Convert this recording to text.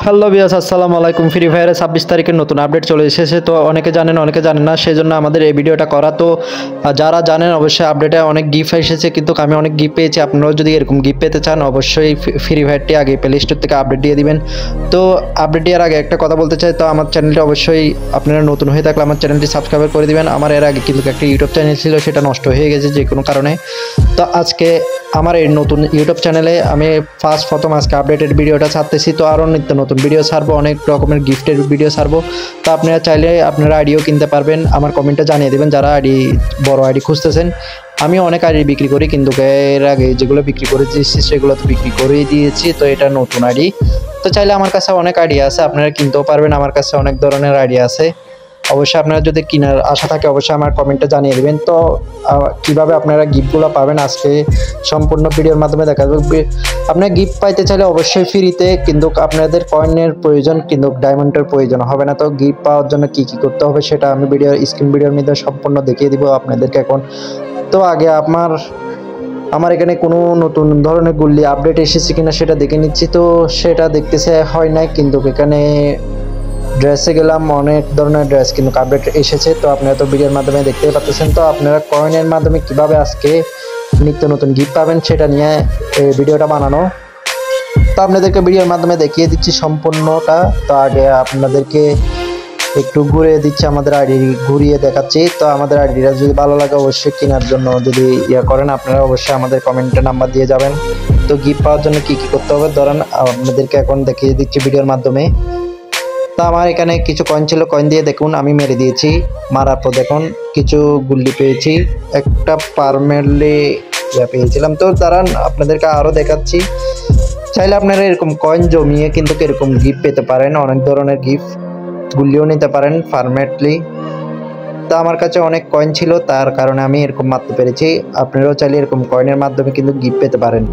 Hello viewers, আসসালামু আলাইকুম। Free ফায়ারের 26 তারিখের নতুন আপডেট চলে এসেছে। তো অনেকে জানেন, অনেকে জানেন না, সেজন্য আমাদের এই ভিডিওটা করা। তো যারা জানেন অবশ্যই আপডেটে অনেক গিফট এসেছে, কিন্তু আমি অনেক গিফট পেয়েছি। আপনারাও যদি এরকম গিফট পেতে চান অবশ্যই ফ্রি ফায়ারটি আগে প্লে স্টোর থেকে আপডেট দিয়ে দিবেন। তো আপডেট দেওয়ার আগে একটা কথা বলতে চাই, তো আমার চ্যানেলটা অবশ্যই আপনারা নতুন হয়ে থাকলে আমার চ্যানেলটি সাবস্ক্রাইব করে দিবেন। আমার এর আগে কিন্তু একটা ইউটিউব চ্যানেল ছিল, সেটা নষ্ট হয়ে গেছে যে কোনো কারণে। তো আজকে আমার এই নতুন ইউটিউব চ্যানেলে আমি প্রথম আজকে আপডেটেড ভিডিওটা ছাড়তেছি। তো আরও নিত্য নতুন ভিডিও ছাড়বো, অনেক রকমের গিফটের ভিডিও ছাড়বো। তো আপনারা চাইলে আপনারা আইডিও কিনতে পারবেন। আমার কমেন্টে জানিয়ে দেবেন যারা বড় আইডি খুঁজতেছেন। আমি অনেক আইডি বিক্রি করি, কিন্তু এর আগে যেগুলো বিক্রি করে দিয়েছি সেগুলো তো বিক্রি করেই দিয়েছি। তো এটা নতুন আইডি। তো চাইলে আমার কাছে অনেক আইডিয়া আছে, আপনারা কিনতেও পারবেন। আমার কাছে অনেক ধরনের আইডিয়া আছে। অবশ্যই আপনারা যদি কেনার আশা থাকে অবশ্যই আমার কমেন্টে জানিয়ে দেবেন। তো কিভাবে আপনারা গিফটগুলো পাবেন আজকে সম্পূর্ণ ভিডিওর মাধ্যমে দেখা যাবে। আপনারা গিফট পাইতে চাইলে অবশ্যই ফ্রিতে, কিন্তু আপনাদের কয়েনের প্রয়োজন, কিন্তু ডায়মন্ডের প্রয়োজন হবে না। তো গিফট পাওয়ার জন্য কি কি করতে হবে সেটা আমি ভিডিওর মধ্যে সম্পূর্ণ দেখিয়ে দিব আপনাদেরকে এখন। তো আগে আমার এখানে কোনো নতুন ধরনের গুল্লি আপডেট এসেছে কিনা সেটা দেখে নিচ্ছি। তো সেটা দেখতেছে হয় নাই, কিন্তু এখানে ড্রেসে গেলাম, অনেক ধরনের ড্রেস কিন্তু আপডেট এসেছে। তো আপনারা তো ভিডিওর মাধ্যমে দেখতেই পাচ্ছেন। তো আপনারা কয়েনের মাধ্যমে কিভাবে আজকে নিত্য নতুন গিফট পাবেন সেটা নিয়ে এই ভিডিওটা বানানো। তো আপনাদেরকে ভিডিওর মাধ্যমে দেখিয়ে দিচ্ছি সম্পূর্ণটা। তো আগে আপনাদেরকে একটু ঘুরিয়ে দিচ্ছি, আমাদের আইডি ঘুরিয়ে দেখাচ্ছি। তো আমাদের আইডিটা যদি ভালো লাগে অবশ্যই কেনার জন্য যদি করেন আপনারা অবশ্যই আমাদের কমেন্টে নাম্বার দিয়ে যাবেন। তো গিফট পাওয়ার জন্য কি কি করতে হবে ধরেন আপনাদেরকে এখন দেখিয়ে দিচ্ছি ভিডিওর মাধ্যমে। তো আমার এখানে কিছু কয়েন ছিল, কয়েন দিয়ে দেখুন আমি মেরে দিয়েছি। মারার পর দেখুন কিছু গুল্লি পেয়েছি, একটা পারমানেন্টলি পেয়েছিলাম। তো দাঁড়ান আপনাদেরকে আরও দেখাচ্ছি। চাইলে আপনারা এরকম কয়েন জমিয়ে কিন্তু এরকম গিফট পেতে পারেন, অনেক ধরনের গিফট গুলিও নিতে পারেন পারমানেন্টলি। তো আমার কাছে অনেক কয়েন ছিল, তার কারণে আমি এরকম মারতে পেরেছি। আপনারাও চাইলে এরকম কয়েনের মাধ্যমে কিন্তু গিফট পেতে পারেন।